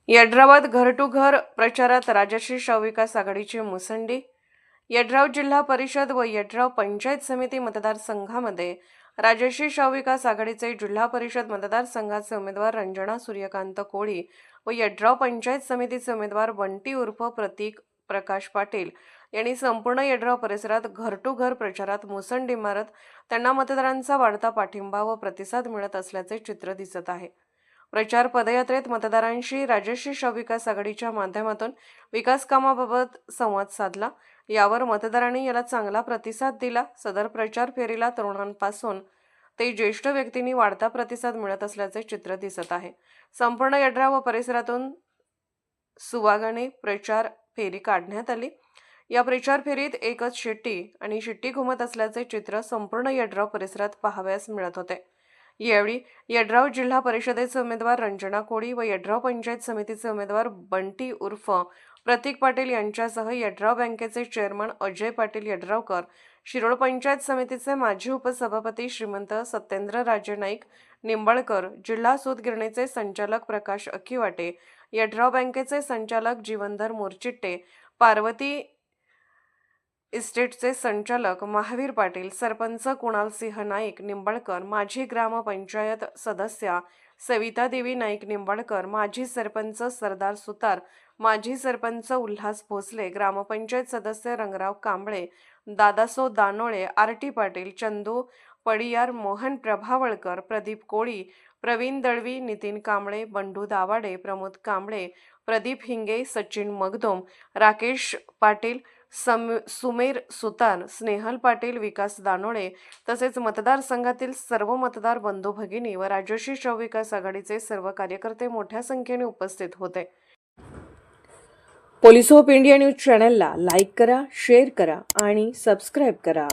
यड्रावात घर टू घर प्रचारात राजश्री शवविकास आघाडीची मुसंडी। यड्राव जिल्हा परिषद व यड्राव पंचायत समिती मतदारसंघामध्ये राजश्री शवविकास आघाडीचे जिल्हा परिषद मतदारसंघाचे उमेदवार रंजना सूर्यकांत कोळी व यड्राव पंचायत समितीचे उमेदवार बंटी उर्फ प्रतीक प्रकाश पाटील यांनी संपूर्ण यड्राव परिसरात घर टू घर प्रचारात मुसंडी मारत त्यांना मतदारांचा वाढता पाठिंबा व प्रतिसाद मिळत असल्याचे चित्र दिसत आहे। प्रचार पदयात्रेत मतदारांशी राजश्री शवविकास आघाडीच्या माध्यमातून विकास कामाबाबत संवाद साधला। यावर मतदारांनी याला चांगला प्रतिसाद दिला। सदर प्रचार फेरीला तरुणांपासून ते ज्येष्ठ व्यक्तींनी वाढता प्रतिसाद मिळत असल्याचे चित्र दिसत आहे। संपूर्ण यड्राव व परिसरातून सुवागाने प्रचार फेरी काढण्यात आली। या प्रचार फेरीत एकच शिट्टी आणि शिट्टी घुमत असल्याचे चित्र संपूर्ण यड्राव परिसरात पाहावयास मिळत होते। यावेळी यड्राव जिल्हा परिषदेचे उमेदवार रंजना कोळी व यड्राव पंचायत समितीचे उमेदवार बंटी उर्फ प्रतीक पाटील यांच्यासह यड्राव बँकेचे चेअरमन अजय पाटील यड्रावकर, शिरोळ पंचायत समितीचे माजी उपसभापती श्रीमंत सत्येंद्र राजे नाईक निंबाळकर, जिल्हा सूतगिरणीचे संचालक प्रकाश अक्कीवाटे, यड्राव बँकेचे संचालक जीवनधर मोरचिट्टे, पार्वती इस्टेटचे संचालक महावीर पाटील, सरपंच कुणालसिंह नाईक निंबाळकर, माजी ग्रामपंचायत सदस्या सविता देवी नाईक निंबाळकर, माजी सरपंच सरदार सुतार, माजी सरपंच उल्हास भोसले, ग्रामपंचायत सदस्य रंगराव कांबळे, दादासो दानोळे, आर.टी. पाटील, चंदू पडियार, मोहन प्रभावळकर, प्रदीप कोळी, प्रवीण दळवी, नितीन कांबळे, बंडू दावाडे, प्रमोद कांबळे, प्रदीप हिंगे, सचिन मगदोम, राकेश पाटील, सुमेर सुतार, स्नेहल पाटील, विकास दानोळे तसेच मतदारसंघातील सर्व मतदार बंधू भगिनी व राजश्री शवविकास आघाडीचे सर्व कार्यकर्ते मोठ्या संख्येने उपस्थित होते। पोलीस ऑफ इंडिया न्यूज चॅनलला लाईक करा, शेअर करा आणि सबस्क्राईब करा।